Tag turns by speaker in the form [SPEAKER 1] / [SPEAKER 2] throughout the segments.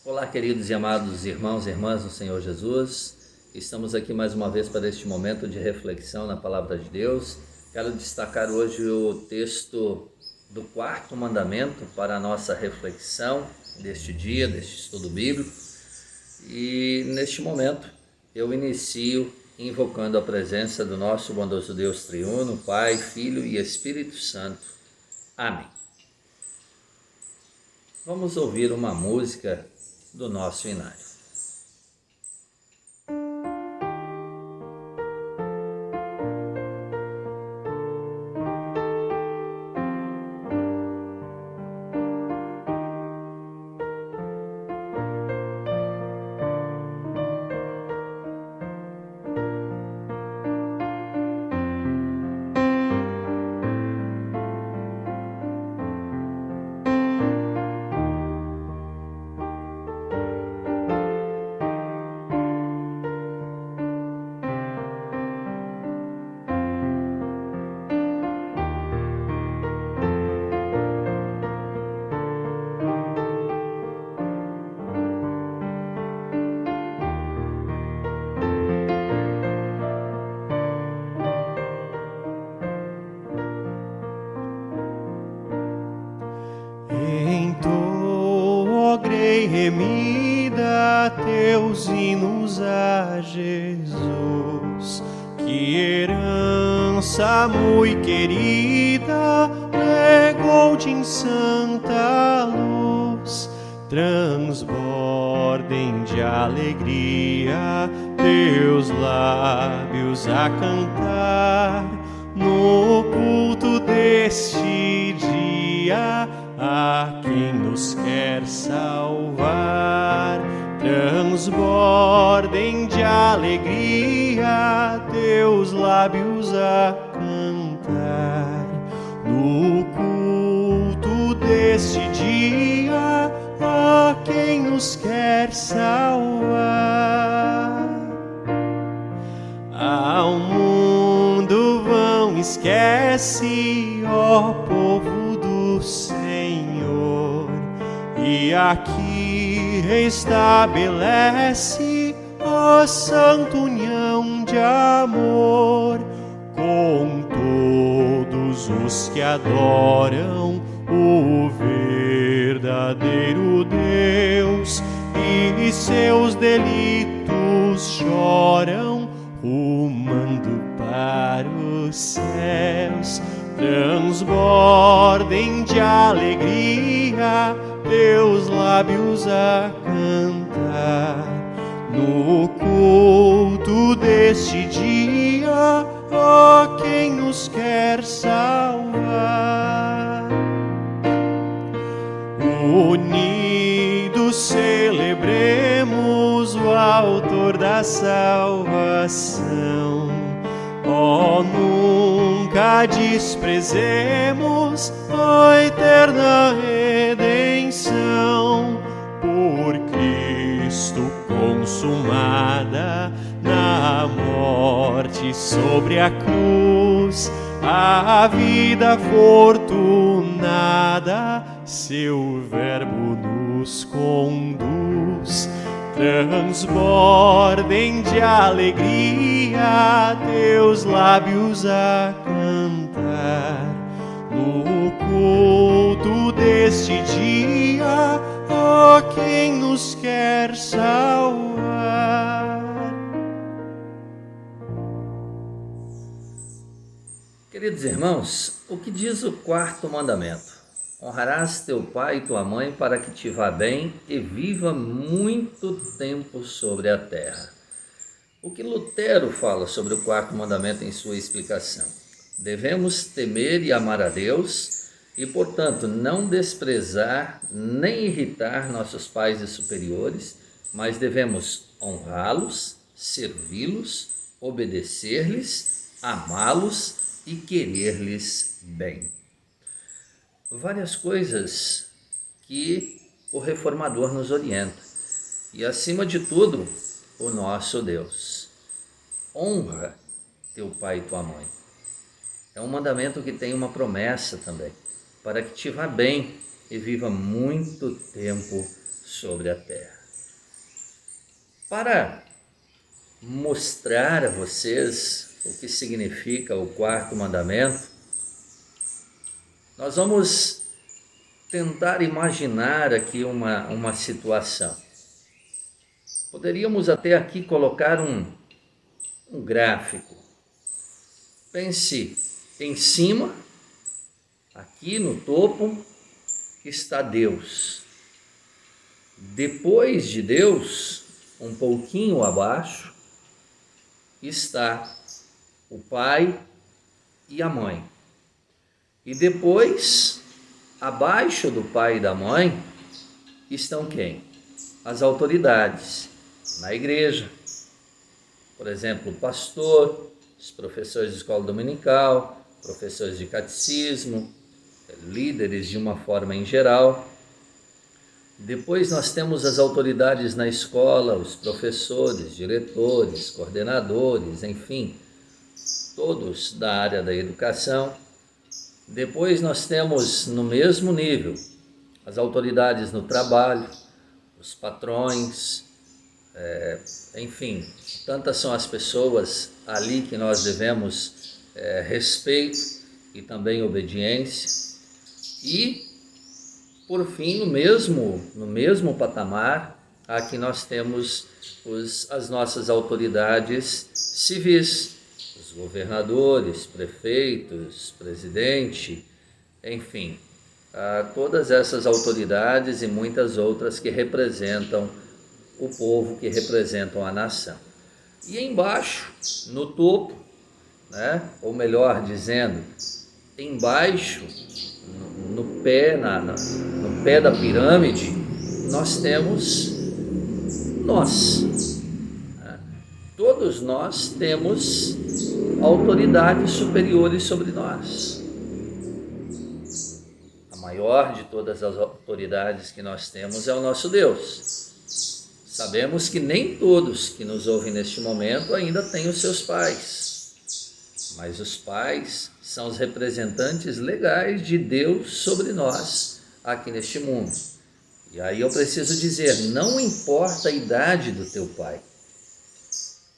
[SPEAKER 1] Olá, queridos e amados irmãos e irmãs do Senhor Jesus. Estamos aqui mais uma vez para este momento de reflexão na Palavra de Deus. Quero destacar hoje o texto do quarto mandamento para a nossa reflexão deste dia, deste estudo bíblico. E neste momento eu inicio invocando a presença do nosso bondoso Deus triuno, Pai, Filho e Espírito Santo. Amém. Vamos ouvir uma música do nosso inário.
[SPEAKER 2] Entoarei remida teus hinos a Jesus, que herança muito querida legou-te em santa luz. Transbordem de alegria teus lábios a cantar no culto deste dia a quem nos quer salvar. Transbordem de alegria teus lábios a cantar no culto deste dia a quem nos quer salvar. Ao mundo vão, esquece, ó povo do Senhor, e aqui restabelece a santa união de amor com todos os que adoram o verdadeiro Deus e seus delitos choram, rumando para os céus. Transbordem de alegria teus lábios a cantar no culto deste dia a quem nos quer salvar. Unidos celebremos o autor da salvação. Oh, nunca desprezemos a eterna redenção, por Cristo consumada na morte sobre a cruz, a vida fortunada, seu verbo nos conduz. Transbordem de alegria teus lábios a cantar no culto deste dia a quem nos quer salvar.
[SPEAKER 1] Queridos irmãos, o que diz o quarto mandamento? Honrarás teu pai e tua mãe para que te vá bem e viva muito tempo sobre a terra. O que Lutero fala sobre o quarto mandamento em sua explicação? Devemos temer e amar a Deus e, portanto, não desprezar nem irritar nossos pais e superiores, mas devemos honrá-los, servi-los, obedecer-lhes, amá-los e querer-lhes bem. Várias coisas que o reformador nos orienta. E, acima de tudo, o nosso Deus. Honra teu pai e tua mãe. É um mandamento que tem uma promessa também, para que te vá bem e viva muito tempo sobre a terra. Para mostrar a vocês o que significa o quarto mandamento, nós vamos tentar imaginar aqui uma situação. Poderíamos até aqui colocar um gráfico. Pense em cima, aqui no topo, está Deus. Depois de Deus, um pouquinho abaixo, está o pai e a mãe. E depois, abaixo do pai e da mãe, estão quem? As autoridades na igreja. Por exemplo, o pastor, os professores de escola dominical, professores de catecismo, líderes de uma forma em geral. Depois nós temos as autoridades na escola, os professores, diretores, coordenadores, enfim, todos da área da educação. Depois nós temos no mesmo nível as autoridades no trabalho, os patrões, enfim, tantas são as pessoas ali que nós devemos respeito e também obediência. E por fim, no mesmo patamar, aqui nós temos as nossas autoridades civis, os governadores, prefeitos, presidente, enfim, todas essas autoridades e muitas outras que representam o povo, que representam a nação. E embaixo, no topo, né, ou melhor dizendo, embaixo, no pé da pirâmide, nós temos nós. Todos nós temos autoridades superiores sobre nós. A maior de todas as autoridades que nós temos é o nosso Deus. Sabemos que nem todos que nos ouvem neste momento ainda têm os seus pais, mas os pais são os representantes legais de Deus sobre nós aqui neste mundo. E aí eu preciso dizer, não importa a idade do teu pai,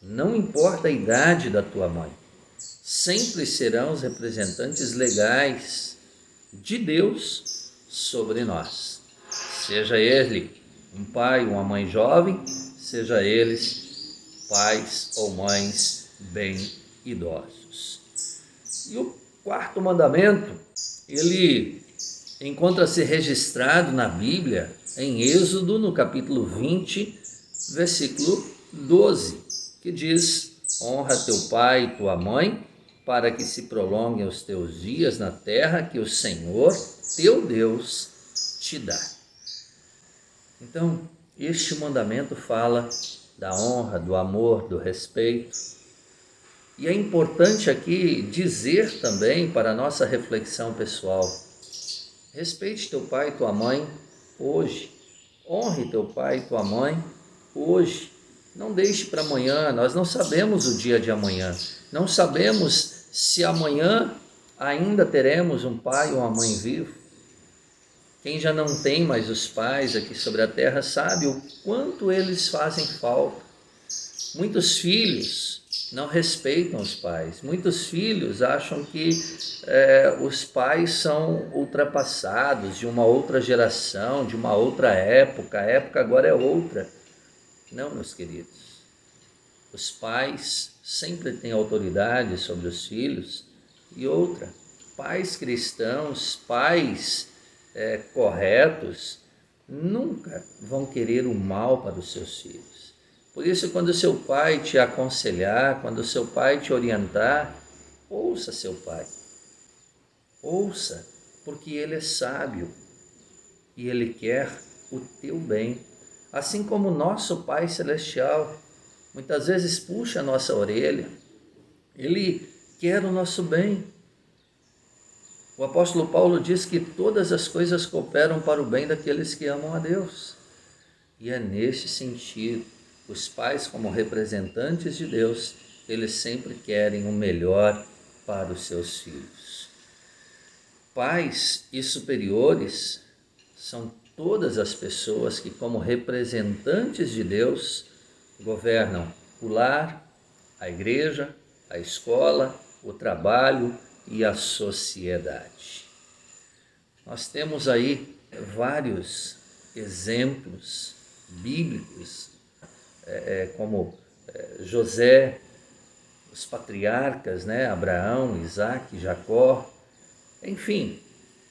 [SPEAKER 1] não importa a idade da tua mãe, sempre serão os representantes legais de Deus sobre nós. Seja ele um pai ou uma mãe jovem, seja eles pais ou mães bem idosos. E o quarto mandamento, ele encontra-se registrado na Bíblia, em Êxodo, no capítulo 20, versículo 12, que diz: honra teu pai e tua mãe, para que se prolonguem os teus dias na terra que o Senhor, teu Deus, te dá. Então, este mandamento fala da honra, do amor, do respeito. E é importante aqui dizer também para a nossa reflexão pessoal: respeite teu pai e tua mãe hoje. Honre teu pai e tua mãe hoje. Não deixe para amanhã. Nós não sabemos o dia de amanhã. Não sabemos se amanhã ainda teremos um pai ou uma mãe vivo. Quem já não tem mais os pais aqui sobre a terra sabe o quanto eles fazem falta. Muitos filhos não respeitam os pais. Muitos filhos acham que os pais são ultrapassados, de uma outra geração, de uma outra época. A época agora é outra. Não, meus queridos. Os pais sempre têm autoridade sobre os filhos. E outra, pais cristãos, pais corretos, nunca vão querer o mal para os seus filhos. Por isso, quando seu pai te aconselhar, quando seu pai te orientar, ouça seu pai. Ouça, porque ele é sábio e ele quer o teu bem. Assim como o nosso Pai Celestial muitas vezes puxa a nossa orelha, ele quer o nosso bem. O apóstolo Paulo diz que todas as coisas cooperam para o bem daqueles que amam a Deus. E é neste sentido, os pais, como representantes de Deus, eles sempre querem o melhor para os seus filhos. Pais e superiores são todas as pessoas que, como representantes de Deus, governam o lar, a igreja, a escola, o trabalho e a sociedade. Nós temos aí vários exemplos bíblicos, como José, os patriarcas, né? Abraão, Isaque, Jacó, enfim,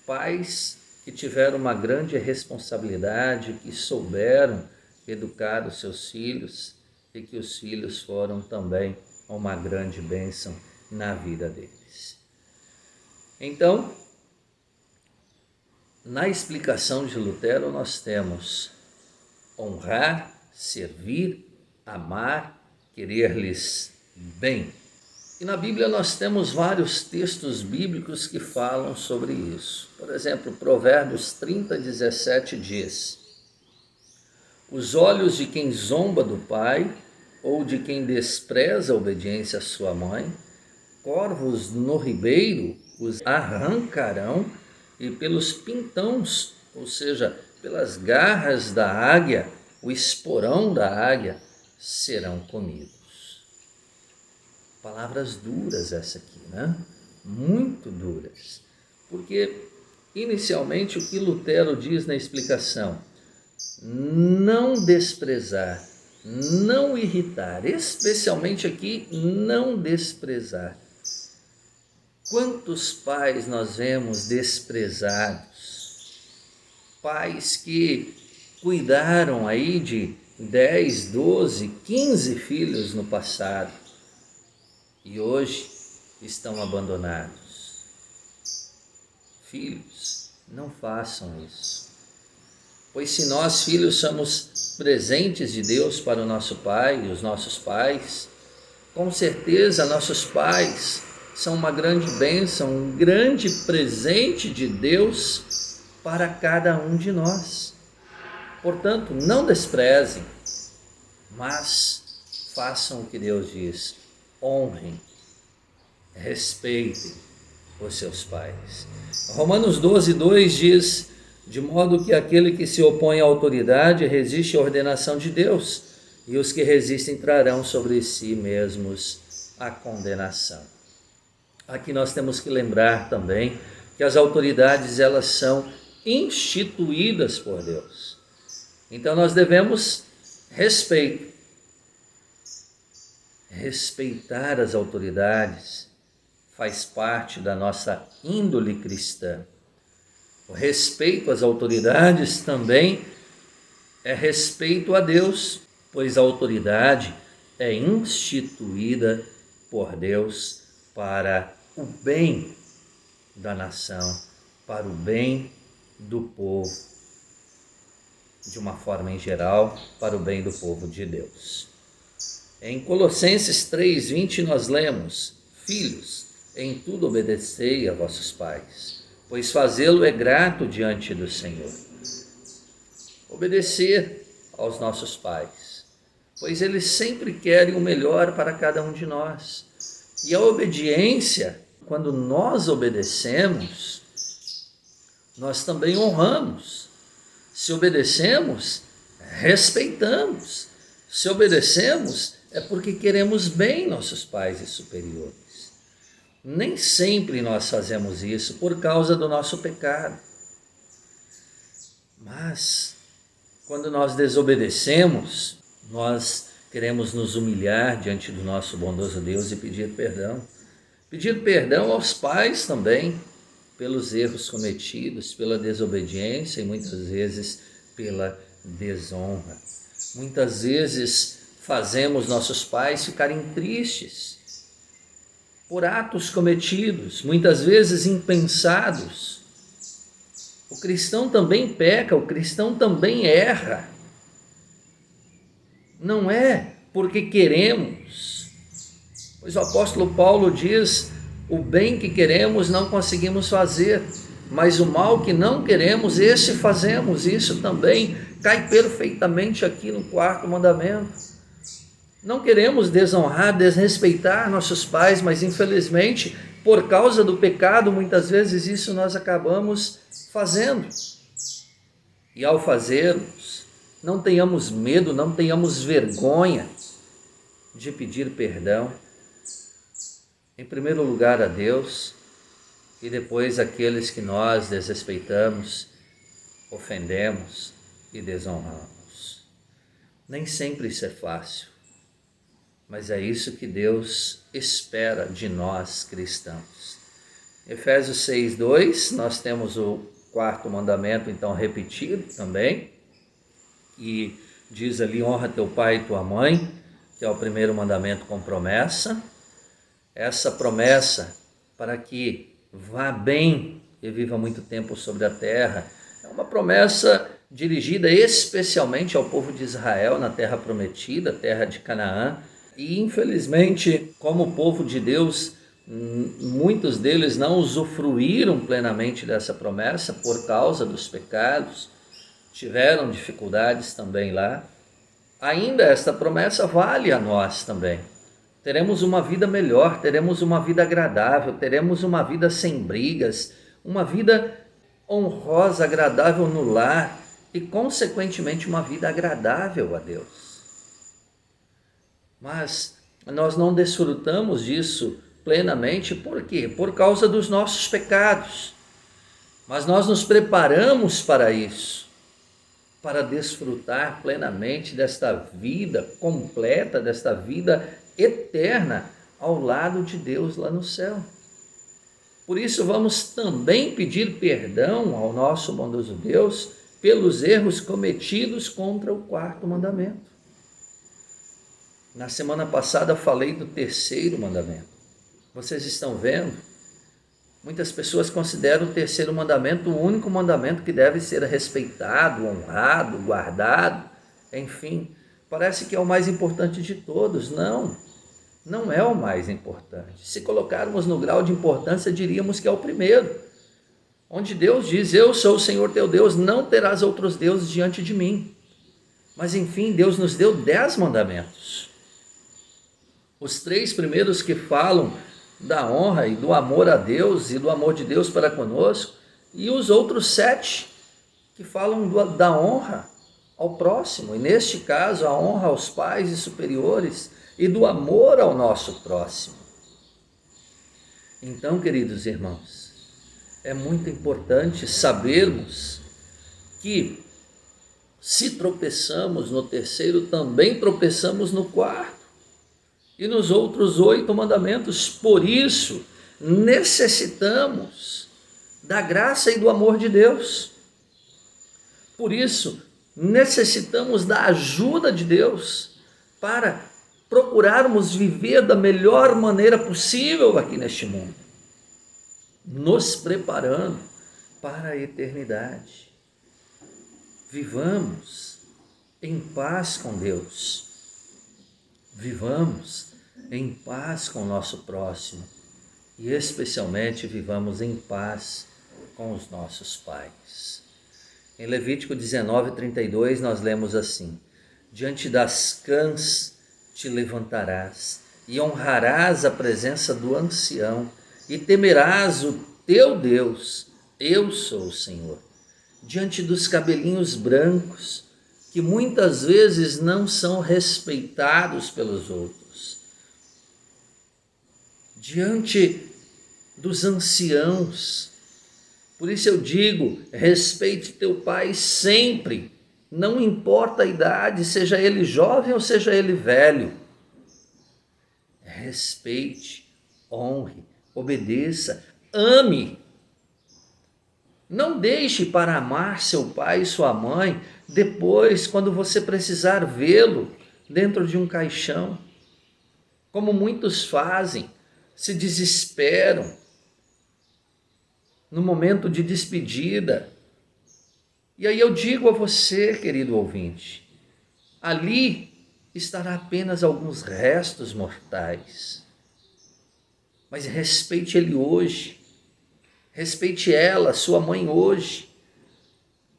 [SPEAKER 1] pais que tiveram uma grande responsabilidade, que souberam educar os seus filhos e que os filhos foram também uma grande bênção na vida deles. Então, na explicação de Lutero, nós temos honrar, servir, amar, querer-lhes bem. E na Bíblia nós temos vários textos bíblicos que falam sobre isso. Por exemplo, Provérbios 30:17 diz: os olhos de quem zomba do pai ou de quem despreza a obediência à sua mãe, corvos no ribeiro os arrancarão e pelos pintões, ou seja, pelas garras da águia, o esporão da águia, serão comidos. Palavras duras essa aqui, né? Muito duras. Porque, inicialmente, o que Lutero diz na explicação? Não desprezar, não irritar, especialmente aqui, não desprezar. Quantos pais nós vemos desprezados? Pais que cuidaram aí de 10, 12, 15 filhos no passado e hoje estão abandonados. Filhos, não façam isso. Pois se nós, filhos, somos presentes de Deus para o nosso pai e os nossos pais, com certeza nossos pais são uma grande bênção, um grande presente de Deus para cada um de nós. Portanto, não desprezem, mas façam o que Deus diz. Honrem, respeitem os seus pais. Romanos 12:2 diz: de modo que aquele que se opõe à autoridade resiste à ordenação de Deus, e os que resistem trarão sobre si mesmos a condenação. Aqui nós temos que lembrar também que as autoridades, elas são instituídas por Deus. Então nós devemos respeitar as autoridades, faz parte da nossa índole cristã. O respeito às autoridades também é respeito a Deus, pois a autoridade é instituída por Deus para o bem da nação, para o bem do povo, de uma forma em geral, para o bem do povo de Deus. Em Colossenses 3:20 nós lemos: filhos, em tudo obedecei a vossos pais, pois fazê-lo é grato diante do Senhor. Obedecer aos nossos pais, pois eles sempre querem o melhor para cada um de nós. E a obediência, quando nós obedecemos, nós também honramos. Se obedecemos, respeitamos. Se obedecemos, é porque queremos bem nossos pais e superiores. Nem sempre nós fazemos isso por causa do nosso pecado. Mas, quando nós desobedecemos, nós queremos nos humilhar diante do nosso bondoso Deus e pedir perdão. Pedir perdão aos pais também, pelos erros cometidos, pela desobediência e muitas vezes pela desonra. Muitas vezes fazemos nossos pais ficarem tristes por atos cometidos, muitas vezes impensados. O cristão também peca, o cristão também erra. Não é porque queremos, pois o apóstolo Paulo diz: o bem que queremos não conseguimos fazer, mas o mal que não queremos, esse fazemos. Isso também cai perfeitamente aqui no 4º mandamento. Não queremos desonrar, desrespeitar nossos pais, mas infelizmente, por causa do pecado, muitas vezes isso nós acabamos fazendo. E ao fazermos, não tenhamos medo, não tenhamos vergonha de pedir perdão, em primeiro lugar a Deus e depois aqueles que nós desrespeitamos, ofendemos e desonramos. Nem sempre isso é fácil, mas é isso que Deus espera de nós cristãos. Efésios 6:2, nós temos o quarto mandamento então repetido também, e diz ali: honra teu pai e tua mãe, que é o primeiro mandamento com promessa. Essa promessa para que vá bem e viva muito tempo sobre a terra é uma promessa dirigida especialmente ao povo de Israel na terra prometida, terra de Canaã. E infelizmente, como povo de Deus, muitos deles não usufruíram plenamente dessa promessa por causa dos pecados, tiveram dificuldades também lá. Ainda esta promessa vale a nós também. Teremos uma vida melhor, teremos uma vida agradável, teremos uma vida sem brigas, uma vida honrosa, agradável no lar e, consequentemente, uma vida agradável a Deus. Mas nós não desfrutamos disso plenamente, por quê? Por causa dos nossos pecados. Mas nós nos preparamos para isso, para desfrutar plenamente desta vida completa, desta vida eterna ao lado de Deus lá no céu. Por isso vamos também pedir perdão ao nosso bondoso Deus pelos erros cometidos contra o quarto mandamento. Na semana passada falei do terceiro mandamento. Vocês estão vendo? Muitas pessoas consideram o terceiro mandamento o único mandamento que deve ser respeitado, honrado, guardado, enfim. Parece que é o mais importante de todos. Não é o mais importante. Se colocarmos no grau de importância, diríamos que é o primeiro. Onde Deus diz: eu sou o Senhor teu Deus, não terás outros deuses diante de mim. Mas enfim, Deus nos deu 10 mandamentos. Os 3 primeiros que falam da honra e do amor a Deus e do amor de Deus para conosco, e os outros 7 que falam da honra ao próximo, e neste caso a honra aos pais e superiores e do amor ao nosso próximo. Então, queridos irmãos, é muito importante sabermos que se tropeçamos no terceiro, também tropeçamos no quarto e nos outros 8 mandamentos. Por isso, necessitamos da graça e do amor de Deus. Por isso, necessitamos da ajuda de Deus para procurarmos viver da melhor maneira possível aqui neste mundo, nos preparando para a eternidade. Vivamos em paz com Deus. Vivamos em paz com o nosso próximo e especialmente vivamos em paz com os nossos pais. Em Levítico 19:32 nós lemos assim: diante das cãs te levantarás e honrarás a presença do ancião e temerás o teu Deus, eu sou o Senhor. Diante dos cabelinhos brancos, que muitas vezes não são respeitados pelos outros, diante dos anciãos. Por isso eu digo: respeite teu pai sempre, não importa a idade, seja ele jovem ou seja ele velho. Respeite, honre, obedeça, ame. Não deixe para amar seu pai e sua mãe depois, quando você precisar vê-lo dentro de um caixão, como muitos fazem, se desesperam no momento de despedida. E aí eu digo a você, querido ouvinte, ali estará apenas alguns restos mortais, mas respeite ele hoje, respeite ela, sua mãe hoje.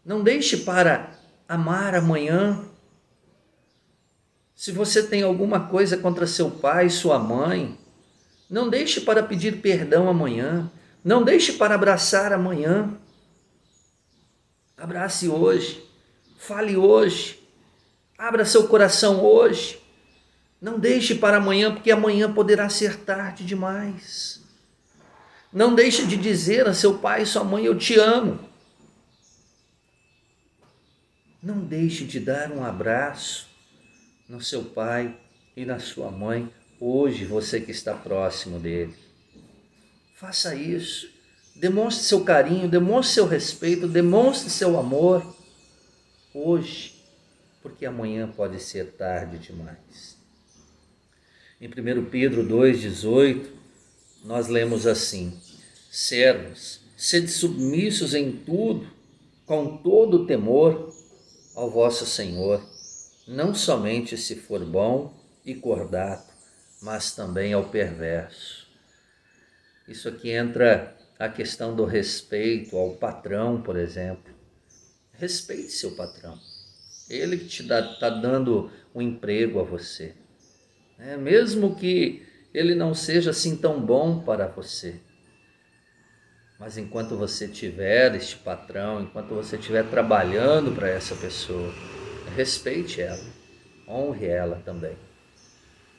[SPEAKER 1] Não deixe para amar amanhã. Se você tem alguma coisa contra seu pai, sua mãe, não deixe para pedir perdão amanhã. Não deixe para abraçar amanhã. Abrace hoje. Fale hoje. Abra seu coração hoje. Não deixe para amanhã, porque amanhã poderá ser tarde demais. Não deixe de dizer a seu pai e sua mãe: eu te amo. Não deixe de dar um abraço no seu pai e na sua mãe, hoje, você que está próximo dele. Faça isso. Demonstre seu carinho, demonstre seu respeito, demonstre seu amor hoje, porque amanhã pode ser tarde demais. Em 1 Pedro 2,18, nós lemos assim: servos, sede submissos em tudo, com todo o temor ao vosso Senhor, não somente se for bom e cordato, mas também ao perverso. Isso aqui entra a questão do respeito ao patrão, por exemplo. Respeite seu patrão. Ele que está dando um emprego a você. Mesmo que ele não seja assim tão bom para você. Mas enquanto você tiver este patrão, enquanto você estiver trabalhando para essa pessoa, respeite ela, honre ela também.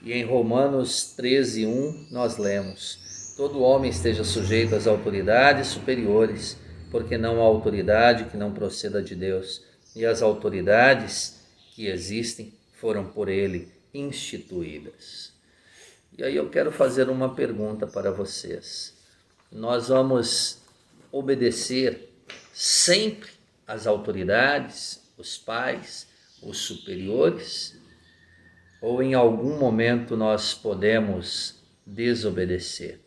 [SPEAKER 1] E em Romanos 13:1 nós lemos: todo homem esteja sujeito às autoridades superiores, porque não há autoridade que não proceda de Deus, e as autoridades que existem foram por ele instituídas. E aí eu quero fazer uma pergunta para vocês. Nós vamos obedecer sempre às autoridades, os pais, os superiores, ou em algum momento nós podemos desobedecer?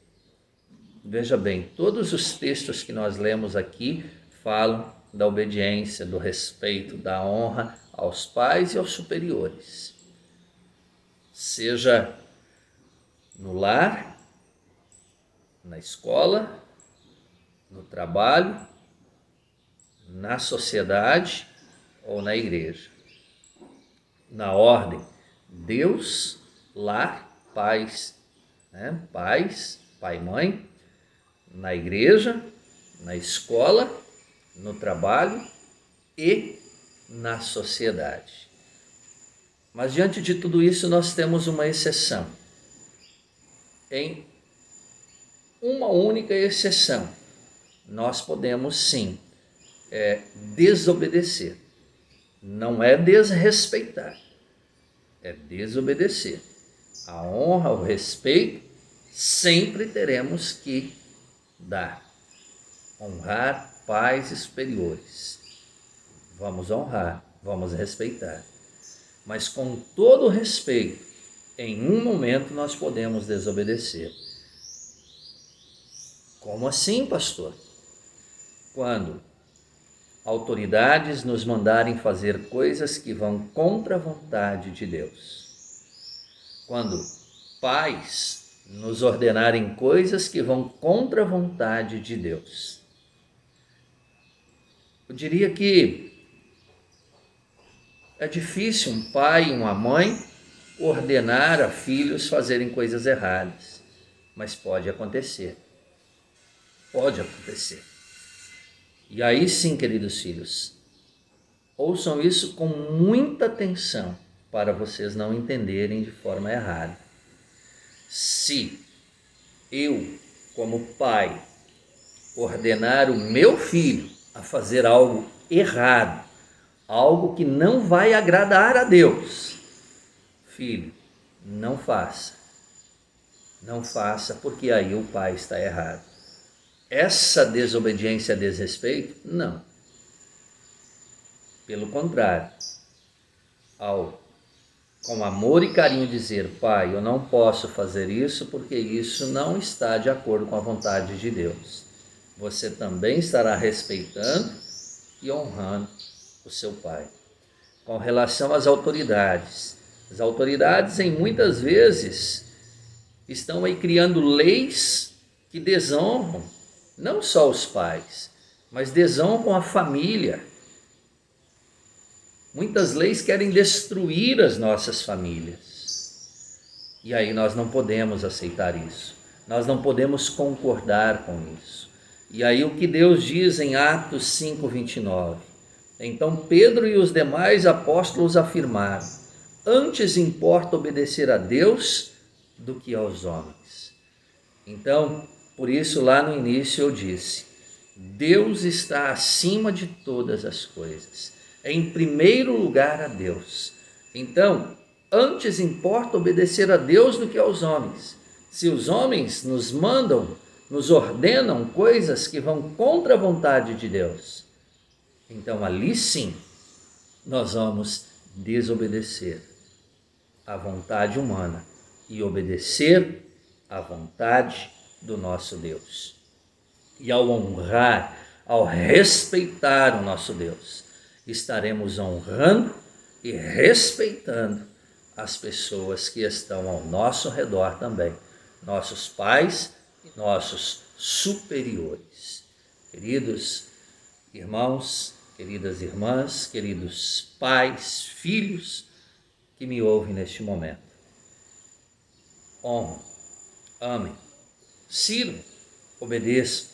[SPEAKER 1] Veja bem, todos os textos que nós lemos aqui falam da obediência, do respeito, da honra aos pais e aos superiores. Seja no lar, na escola, no trabalho, na sociedade ou na igreja. Na ordem: Deus, lar, pais, pais, pai e mãe, na igreja, na escola, no trabalho e na sociedade. Mas diante de tudo isso nós temos uma exceção. Em uma única exceção, nós podemos sim desobedecer. Não é desrespeitar, é desobedecer. A honra, o respeito, sempre teremos que dar. Honrar pais e superiores. Vamos honrar, vamos respeitar. Mas com todo respeito, em um momento nós podemos desobedecer. Como assim, pastor? Quando autoridades nos mandarem fazer coisas que vão contra a vontade de Deus. Quando pais nos ordenarem coisas que vão contra a vontade de Deus. Eu diria que é difícil um pai e uma mãe ordenar a filhos fazerem coisas erradas, mas pode acontecer. Pode acontecer. E aí sim, queridos filhos, ouçam isso com muita atenção para vocês não entenderem de forma errada. Se eu, como pai, ordenar o meu filho a fazer algo errado, algo que não vai agradar a Deus, filho, não faça. Não faça, porque aí o pai está errado. Essa desobediência, desrespeito? Não. Pelo contrário, ao com amor e carinho dizer: pai, eu não posso fazer isso porque isso não está de acordo com a vontade de Deus. Você também estará respeitando e honrando o seu pai. Com relação às autoridades, as autoridades muitas vezes estão aí criando leis que desonram não só os pais, mas desonram a família. Muitas leis querem destruir as nossas famílias. E aí nós não podemos aceitar isso. Nós não podemos concordar com isso. E aí o que Deus diz em Atos 5:29? Então Pedro e os demais apóstolos afirmaram: antes importa obedecer a Deus do que aos homens. Então, por isso lá no início eu disse: Deus está acima de todas as coisas. É em primeiro lugar a Deus. Então, antes importa obedecer a Deus do que aos homens. Se os homens nos mandam, nos ordenam coisas que vão contra a vontade de Deus, então ali sim nós vamos desobedecer à vontade humana e obedecer à vontade do nosso Deus. E ao honrar, ao respeitar o nosso Deus, estaremos honrando e respeitando as pessoas que estão ao nosso redor também, nossos pais e nossos superiores. Queridos irmãos, queridas irmãs, queridos pais, filhos que me ouvem neste momento, honrem, amem, sirvam, obedeçam,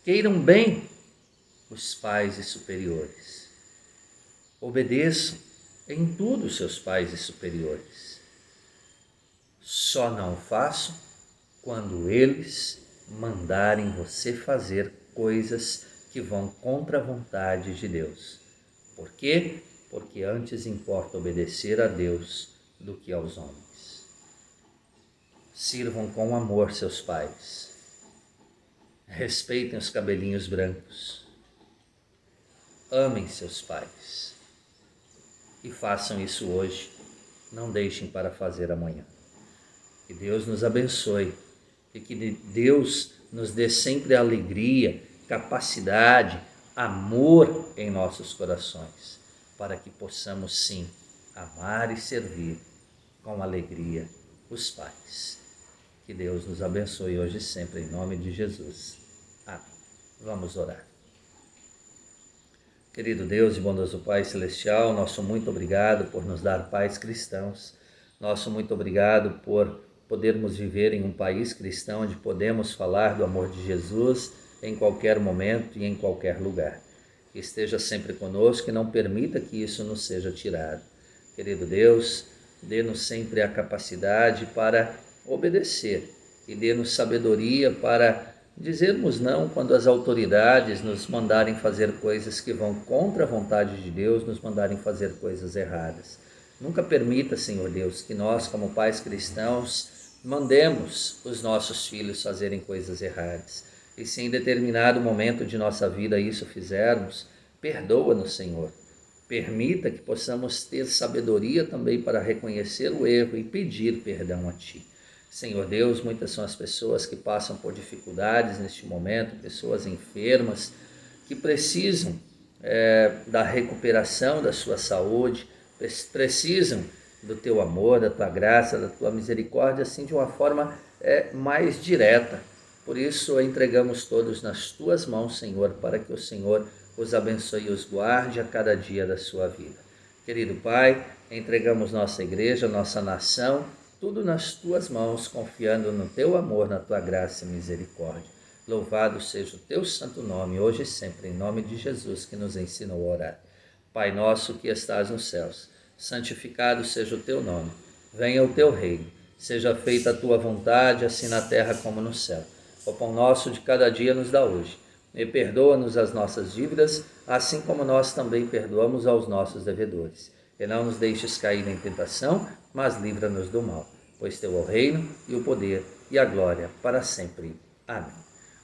[SPEAKER 1] queiram bem os pais e superiores. Obedeçam em tudo os seus pais e superiores. Só não façam quando eles mandarem você fazer coisas que vão contra a vontade de Deus. Por quê? Porque antes importa obedecer a Deus do que aos homens. Sirvam com amor seus pais. Respeitem os cabelinhos brancos. Amem seus pais. E façam isso hoje. Não deixem para fazer amanhã. Que Deus nos abençoe. E que Deus nos dê sempre alegria, capacidade, amor em nossos corações, para que possamos sim amar e servir com alegria os pais. Que Deus nos abençoe hoje e sempre, em nome de Jesus. Amém. Vamos orar. Querido Deus e bondoso Pai Celestial, nosso muito obrigado por nos dar pais cristãos. Nosso muito obrigado por podermos viver em um país cristão onde podemos falar do amor de Jesus em qualquer momento e em qualquer lugar. Que esteja sempre conosco e não permita que isso nos seja tirado. Querido Deus, dê-nos sempre a capacidade para obedecer e dê-nos sabedoria para dizermos não quando as autoridades nos mandarem fazer coisas que vão contra a vontade de Deus, nos mandarem fazer coisas erradas. Nunca permita, Senhor Deus, que nós, como pais cristãos, mandemos os nossos filhos fazerem coisas erradas. E se em determinado momento de nossa vida isso fizermos, perdoa-nos, Senhor. Permita que possamos ter sabedoria também para reconhecer o erro e pedir perdão a Ti. Senhor Deus, muitas são as pessoas que passam por dificuldades neste momento, pessoas enfermas, que precisam da recuperação da sua saúde, precisam do Teu amor, da Tua graça, da Tua misericórdia, assim de uma forma mais direta. Por isso, entregamos todos nas Tuas mãos, Senhor, para que o Senhor os abençoe e os guarde a cada dia da sua vida. Querido Pai, entregamos nossa igreja, nossa nação, tudo nas Tuas mãos, confiando no Teu amor, na Tua graça e misericórdia. Louvado seja o Teu santo nome, hoje e sempre, em nome de Jesus, que nos ensina a orar. Pai nosso que estás nos céus, santificado seja o Teu nome. Venha o Teu reino. Seja feita a Tua vontade, assim na terra como no céu. O pão nosso de cada dia nos dá hoje. E perdoa-nos as nossas dívidas, assim como nós também perdoamos aos nossos devedores. E não nos deixes cair em tentação, mas livra-nos do mal. Pois Teu é o reino, e o poder, e a glória, para sempre. Amém.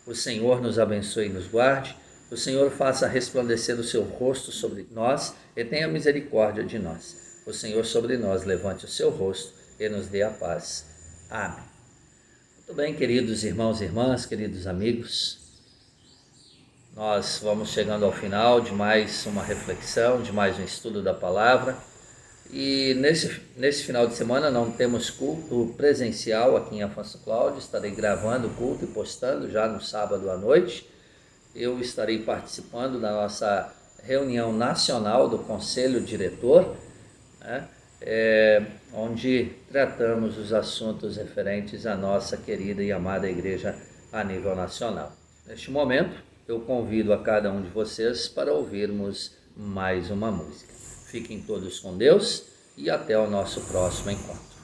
[SPEAKER 1] O Senhor nos abençoe e nos guarde. O Senhor faça resplandecer o seu rosto sobre nós e tenha misericórdia de nós. O Senhor sobre nós levante o seu rosto e nos dê a paz. Amém. Muito bem, queridos irmãos e irmãs, queridos amigos, nós vamos chegando ao final de mais uma reflexão, de mais um estudo da palavra. E nesse final de semana não temos culto presencial aqui em Afonso Cláudio. Estarei gravando o culto e postando já no sábado à noite. Eu estarei participando da nossa reunião nacional do Conselho Diretor, né? Onde tratamos os assuntos referentes à nossa querida e amada igreja a nível nacional. Neste momento, eu convido a cada um de vocês para ouvirmos mais uma música. Fiquem todos com Deus e até o nosso próximo encontro.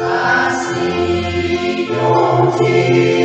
[SPEAKER 3] Assim, onde